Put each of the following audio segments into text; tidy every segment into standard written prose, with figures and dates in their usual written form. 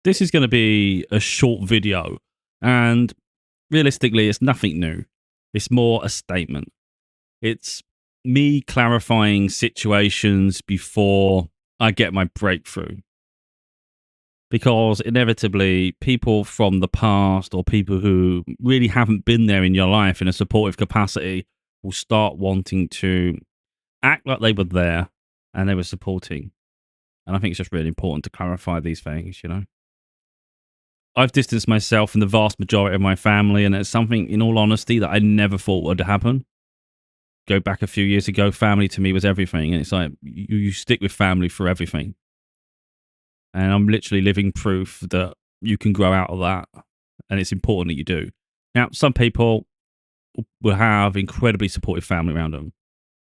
This is going to be a short video, and realistically, it's nothing new. It's more a statement. It's me clarifying situations before I get my breakthrough. Because inevitably, people from the past or people who really haven't been there in your life in a supportive capacity will start wanting to act like they were there and they were supporting. And I think it's just really important to clarify these things. I've distanced myself from the vast majority of my family, and it's something, in all honesty, that I never thought would happen. Go back a few years ago, family to me was everything, and it's like you stick with family for everything. And I'm literally living proof that you can grow out of that, and it's important that you do. Now, some people will have incredibly supportive family around them.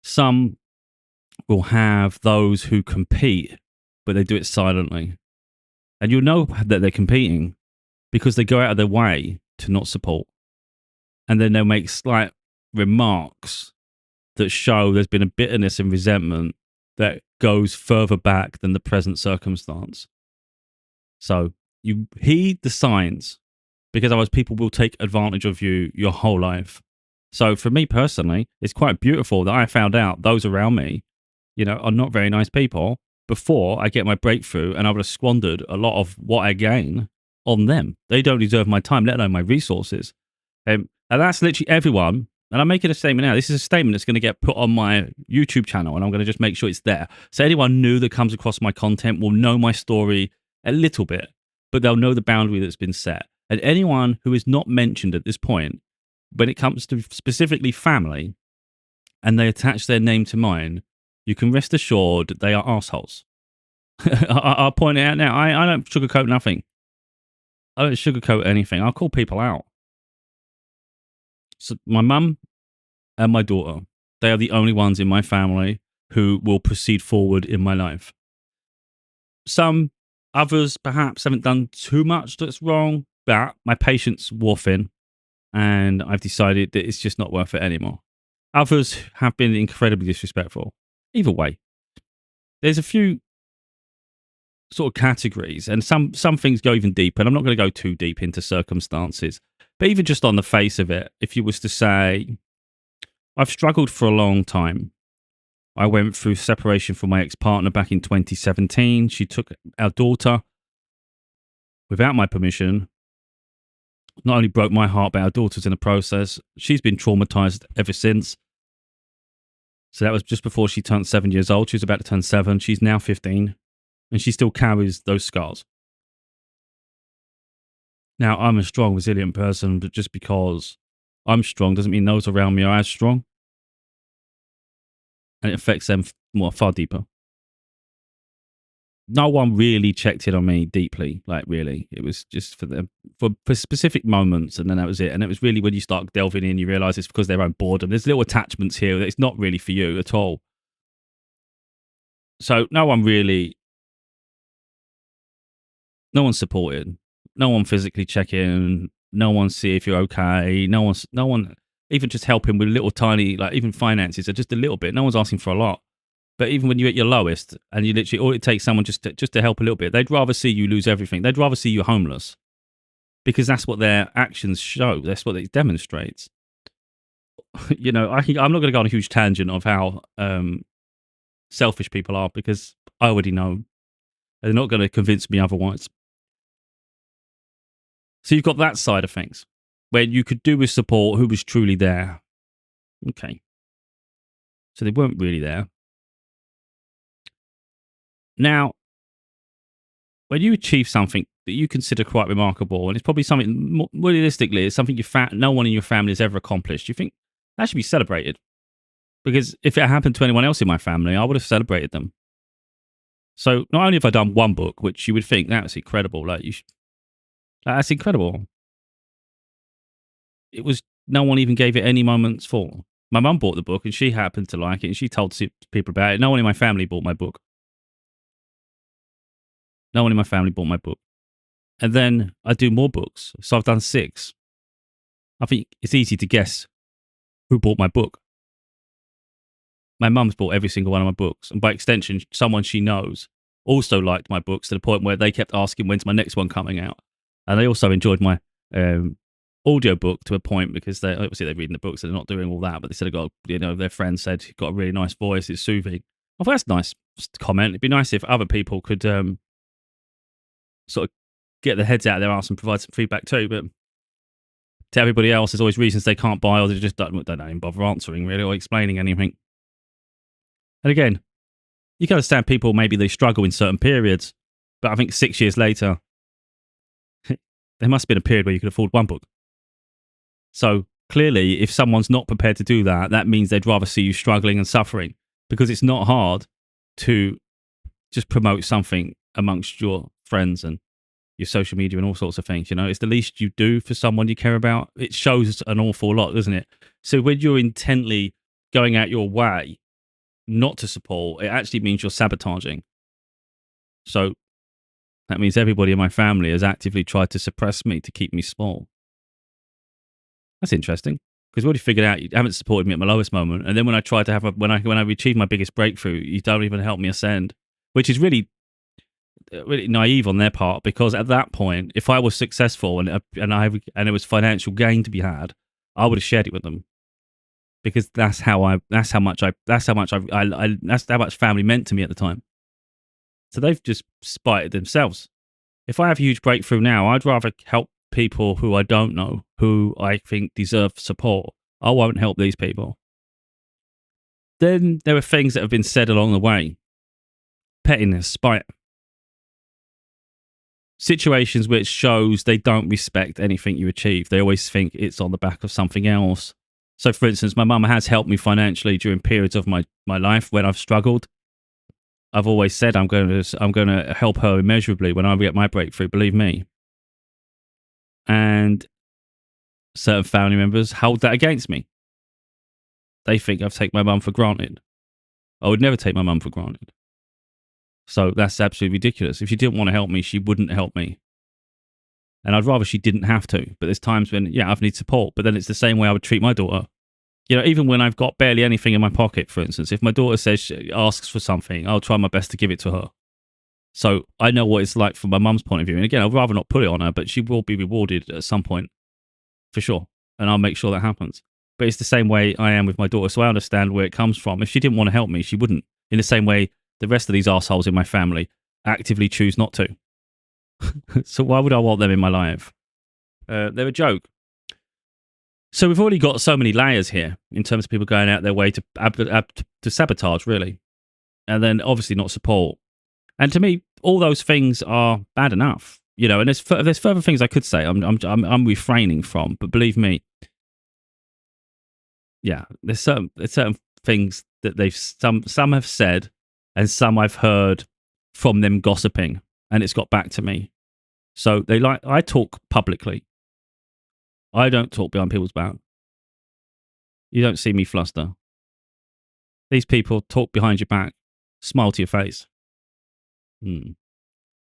Some will have those who compete, but they do it silently. And you'll know that they're competing because they go out of their way to not support. And then they'll make slight remarks that show there's been a bitterness and resentment that goes further back than the present circumstance. So you heed the signs, because otherwise people will take advantage of you your whole life. So for me personally, it's quite beautiful that I found out those around me, are not very nice people before I get my breakthrough, and I would have squandered a lot of what I gain on them. They don't deserve my time, let alone my resources. And that's literally everyone. And I'm making a statement now. This is a statement that's going to get put on my YouTube channel, and I'm going to just make sure it's there. So anyone new that comes across my content will know my story a little bit, but they'll know the boundary that's been set. And anyone who is not mentioned at this point, when it comes to specifically family, and they attach their name to mine, you can rest assured they are assholes. I'll point it out now. I don't sugarcoat nothing. I don't sugarcoat anything. I'll call people out. So my mum and my daughter, they are the only ones in my family who will proceed forward in my life. Some others perhaps haven't done too much that's wrong, but my patience wore thin, and I've decided that it's just not worth it anymore. Others have been incredibly disrespectful. Either way, there's a few sort of categories, and some things go even deeper, and I'm not going to go too deep into circumstances, but even just on the face of it, if you was to say, I've struggled for a long time. I went through separation from my ex-partner back in 2017. She took our daughter without my permission. Not only broke my heart, but our daughter's in the process. She's been traumatized ever since. So that was just before she turned 7 years old. She was about to turn 7. She's now 15. And she still carries those scars. Now, I'm a strong, resilient person, but just because I'm strong doesn't mean those around me are as strong. And it affects them far deeper. No one really checked in on me deeply, like really. It was just for specific moments, and then that was it. And it was really when you start delving in, you realize it's because they're own boredom. There's little attachments here that it's not really for you at all. So no one supported. No one physically check in. No one see if you're okay. No one even just helping with little tiny, like even finances, or just a little bit. No one's asking for a lot. But even when you're at your lowest, and you literally, all it takes someone just to help a little bit, they'd rather see you lose everything. They'd rather see you homeless, because that's what their actions show. That's what it demonstrates. I'm not going to go on a huge tangent of how selfish people are, because I already know. They're not going to convince me otherwise. So you've got that side of things, where you could do with support who was truly there. Okay. So they weren't really there. Now, when you achieve something that you consider quite remarkable, and it's probably something, more realistically, it's something no one in your family has ever accomplished, you think that should be celebrated. Because if it happened to anyone else in my family, I would have celebrated them. So not only have I done one book, which you would think that's incredible, that's incredible. It was, no one even gave it any moments for. My mum bought the book, and she happened to like it, and she told people about it. No one in my family bought my book. No one in my family bought my book. And then I do more books. So I've done 6. I think it's easy to guess who bought my book. My mum's bought every single one of my books. And by extension, someone she knows also liked my books to the point where they kept asking when's my next one coming out. And they also enjoyed my audio book to a point because they're reading the books, so they're not doing all that, but they said, their friend said, you've got a really nice voice, it's soothing. I thought that's nice comment. It'd be nice if other people could sort of get their heads out of their arse and provide some feedback too, but to everybody else, there's always reasons they can't buy, or they just don't even bother answering really or explaining anything. And again, you can understand people, maybe they struggle in certain periods, but I think 6 years later, there must have been a period where you could afford one book. So clearly, if someone's not prepared to do that, that means they'd rather see you struggling and suffering, because it's not hard to just promote something amongst your friends and your social media and all sorts of things. It's the least you do for someone you care about. It shows an awful lot, doesn't it? So when you're intently going out your way not to support, it actually means you're sabotaging. So that means everybody in my family has actively tried to suppress me to keep me small. That's interesting, because we already figured out you haven't supported me at my lowest moment, and then when I try to when I achieve my biggest breakthrough, you don't even help me ascend, which is really naive on their part, because at that point, if I was successful and there was financial gain to be had, I would have shared it with them, because that's how much family meant to me at the time. So they've just spited themselves. If I have a huge breakthrough now, I'd rather help people who I don't know, who I think deserve support. I won't help these people. Then there are things that have been said along the way. Pettiness, spite. Situations which shows they don't respect anything you achieve. They always think it's on the back of something else. So, for instance, my mum has helped me financially during periods of my life when I've struggled. I've always said I'm going to help her immeasurably when I get my breakthrough, believe me. And certain family members hold that against me. They think I've taken my mum for granted. I would never take my mum for granted. So that's absolutely ridiculous. If she didn't want to help me, she wouldn't help me. And I'd rather she didn't have to. But there's times when, I've need support. But then it's the same way I would treat my daughter. Even when I've got barely anything in my pocket, for instance, if my daughter asks for something, I'll try my best to give it to her. So I know what it's like from my mum's point of view. And again, I'd rather not put it on her, but she will be rewarded at some point, for sure. And I'll make sure that happens. But it's the same way I am with my daughter, so I understand where it comes from. If she didn't want to help me, she wouldn't. In the same way, the rest of these assholes in my family actively choose not to. So why would I want them in my life? They're a joke. So we've already got so many layers here in terms of people going out their way to sabotage, really. And then obviously not support. And to me, all those things are bad enough. And there's further things I could say I'm refraining from, but believe me, there's certain things that some have said, and some I've heard from them gossiping, and it's got back to me. So I talk publicly. I don't talk behind people's back. You don't see me fluster. These people talk behind your back, smile to your face.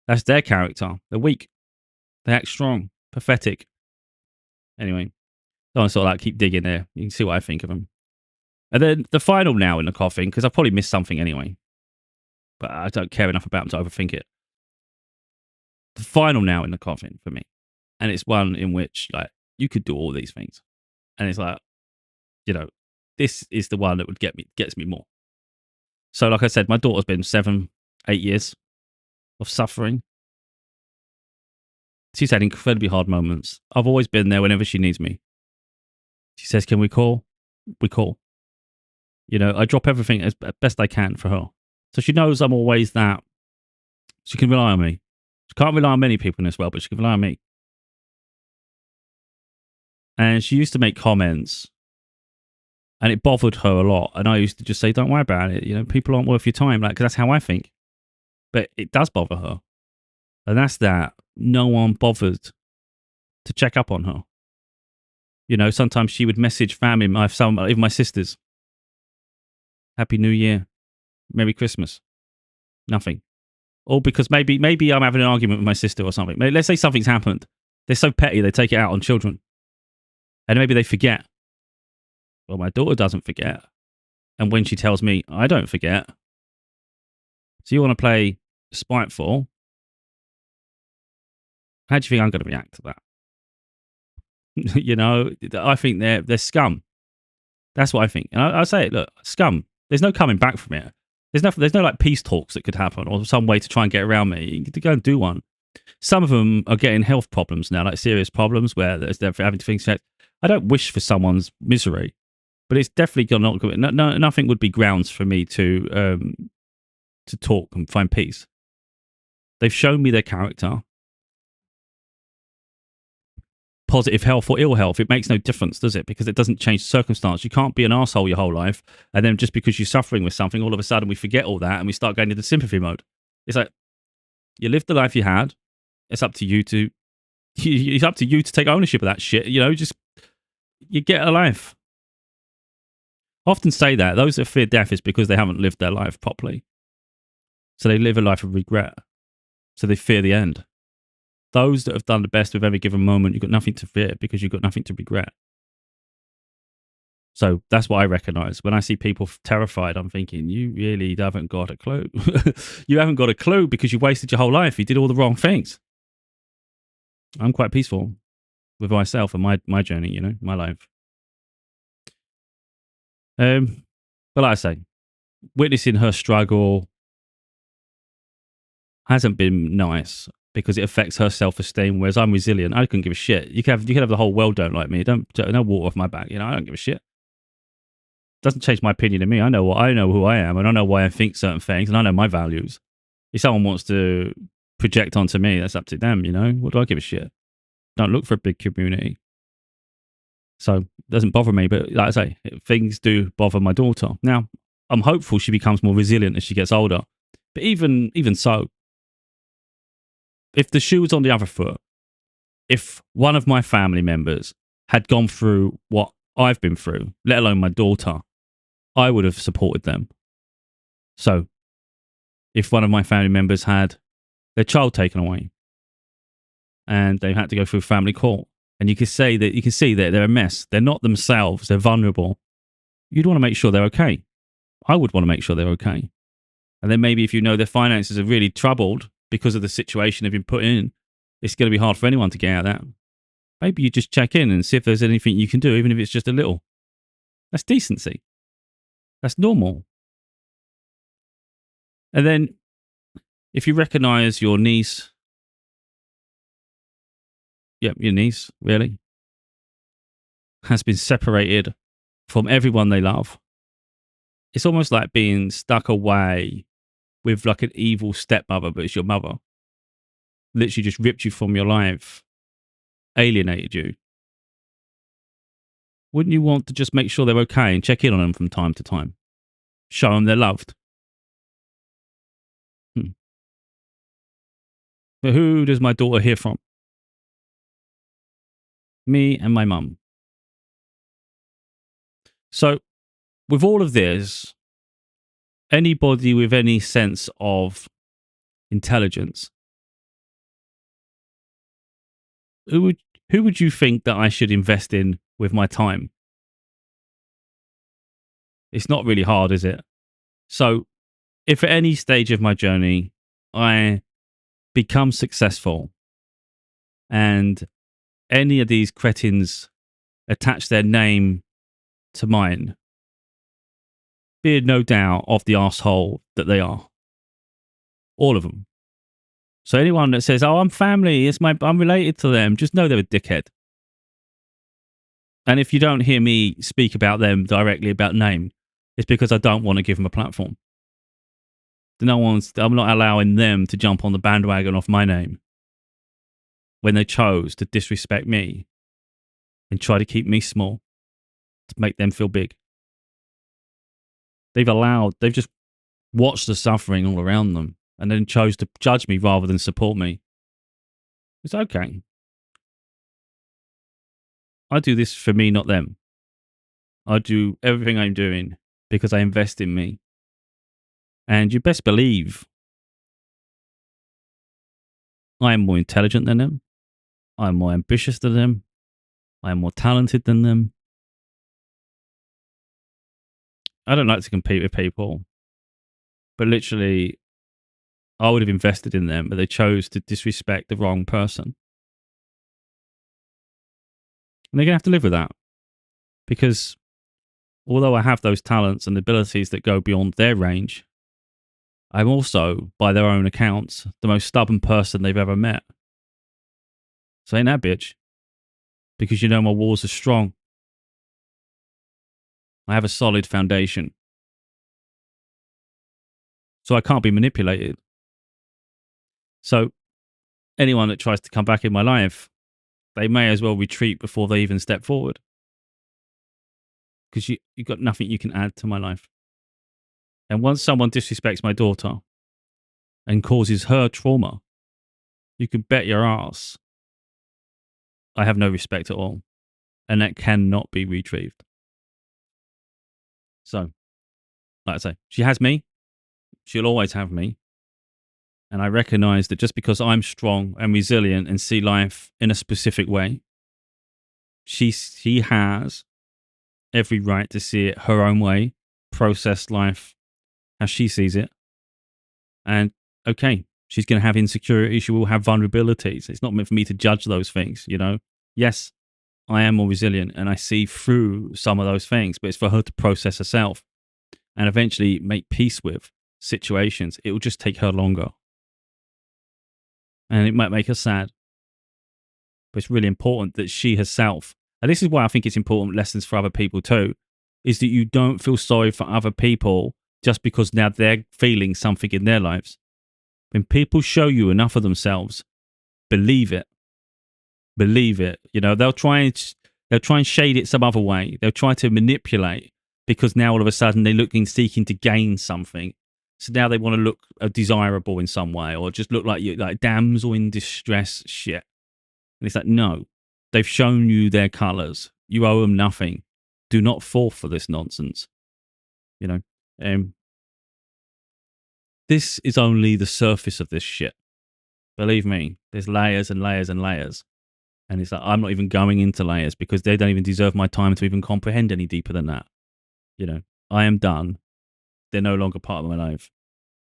That's their character. They're weak. They act strong, pathetic. Anyway, don't sort of like keep digging there. You can see what I think of them. And then the final nail in the coffin, because I've probably missed something anyway, but I don't care enough about them to overthink it. The final nail in the coffin for me, and it's one in which you could do all these things, and it's this is the one that would gets me more. So, like I said, my daughter's been 7-8 years of suffering. She's had incredibly hard moments. I've always been there whenever she needs me. She says, "Can we call?" We call. I drop everything as best I can for her. So she knows I'm always that. She can rely on me. She can't rely on many people in this world, but she can rely on me. And she used to make comments, and it bothered her a lot. And I used to just say, "Don't worry about it. People aren't worth your time." Because that's how I think. But it does bother her. And that's that no one bothered to check up on her. Sometimes she would message family, even my sisters. "Happy New Year. Merry Christmas." Nothing. Or because maybe I'm having an argument with my sister or something. Let's say something's happened. They're so petty, they take it out on children. And maybe they forget. Well, my daughter doesn't forget. And when she tells me, I don't forget. So you want to play spiteful, how do you think I'm going to react to that? I think they're scum. That's what I think. And I say it, look, scum. There's no coming back from it. There's no like peace talks that could happen or some way to try and get around me. You get to go and do one. Some of them are getting health problems now, like serious problems where they're having to think. I don't wish for someone's misery, but it's definitely not. Nothing would be grounds for me to talk and find peace. They've shown me their character. Positive health or ill health, it makes no difference, does it? Because it doesn't change the circumstance. You can't be an asshole your whole life, and then just because you're suffering with something, all of a sudden we forget all that and we start going into sympathy mode. It's like you lived the life you had. It's up to you to it's up to you to take ownership of that shit. Just you get a life. I often say that those that fear death is because they haven't lived their life properly. So they live a life of regret. So they fear the end. Those that have done the best with every given moment, you've got nothing to fear because you've got nothing to regret. So that's what I recognize. When I see people terrified, I'm thinking, you really haven't got a clue. You haven't got a clue because you wasted your whole life. You did all the wrong things. I'm quite peaceful with myself and my journey, my life. But like I say, witnessing her struggle hasn't been nice because it affects her self-esteem, whereas I'm resilient. I couldn't give a shit. You can have the whole world don't like me. No water off my back. I don't give a shit. Doesn't change my opinion of me. I know who I am, and I know why I think certain things, and I know my values. If someone wants to project onto me, that's up to them. What do I give a shit? Don't look for a big community. So it doesn't bother me. But like I say, things do bother my daughter. Now, I'm hopeful she becomes more resilient as she gets older. But even so, if the shoe was on the other foot, if one of my family members had gone through what I've been through, let alone my daughter, I would have supported them. So if one of my family members had their child taken away and they had to go through family court, and you can see that they're a mess, they're not themselves, they're vulnerable, you'd want to make sure they're okay. I would want to make sure they're okay. And then maybe if their finances are really troubled because of the situation they've been put in, it's going to be hard for anyone to get out of that. Maybe you just check in and see if there's anything you can do, even if it's just a little. That's decency. That's normal. And then if you recognize your niece, your niece, really, has been separated from everyone they love, it's almost like being stuck away with like an evil stepmother, but it's your mother. Literally just ripped you from your life, alienated you. Wouldn't you want to just make sure they're okay and check in on them from time to time? Show them they're loved. But who does my daughter hear from? Me and my mum. So, with all of this, anybody with any sense of intelligence, who would you think that I should invest in with my time? It's not really hard, is it? So, if at any stage of my journey I become successful and any of these cretins attach their name to mine, be no doubt of the asshole that they are. All of them. So anyone that says, "Oh, I'm family, I'm related to them," just know they're a dickhead. And if you don't hear me speak about them directly about name, it's because I don't want to give them a platform. I'm not allowing them to jump on the bandwagon off my name when they chose to disrespect me and try to keep me small to make them feel big. They've just watched the suffering all around them and then chose to judge me rather than support me. It's okay. I do this for me, not them. I do everything I'm doing because I invest in me. And you best believe I am more intelligent than them. I'm more ambitious than them. I am more talented than them. I don't like to compete with people, but literally, I would have invested in them, but they chose to disrespect the wrong person. And they're going to have to live with that because although I have those talents and abilities that go beyond their range, I'm also, by their own accounts, the most stubborn person they've ever met. So ain't that bitch? Because you know my walls are strong. I have a solid foundation. So I can't be manipulated. So anyone that tries to come back in my life, they may as well retreat before they even step forward. Because you've got nothing you can add to my life. And once someone disrespects my daughter and causes her trauma, you can bet your ass I have no respect at all. And that cannot be retrieved. So, like I say, she has me. She'll always have me. And I recognize that just because I'm strong and resilient and see life in a specific way, she has every right to see it her own way, process life as she sees it. And okay, she's going to have insecurity. She will have vulnerabilities. It's not meant for me to judge those things, you know? Yes, I am more resilient and I see through some of those things, but it's for her to process herself and eventually make peace with situations. It will just take her longer. And it might make her sad. But it's really important that she herself, and this is why I think it's important lessons for other people too, is that you don't feel sorry for other people just because now they're feeling something in their lives. When people show you enough of themselves, believe it. Believe it. You know, they'll try and shade it some other way. They'll try to manipulate because now all of a sudden they're seeking to gain something. So now they want to look desirable in some way or just look like you, like damsel in distress shit. And it's like, no, they've shown you their colors. You owe them nothing. Do not fall for this nonsense. You know, this is only the surface of this shit. Believe me, there's layers and layers and layers. And it's like, I'm not even going into layers because they don't even deserve my time to even comprehend any deeper than that. You know, I am done. They're no longer part of my life.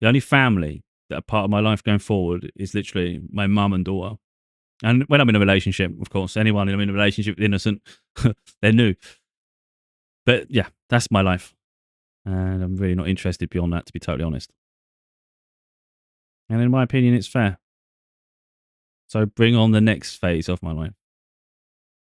The only family that are part of my life going forward is literally my mum and daughter. And when I'm in a relationship, of course, anyone I'm in a relationship with innocent, they're new. But yeah, that's my life. And I'm really not interested beyond that, to be totally honest. And in my opinion, it's fair. So bring on the next phase of my life.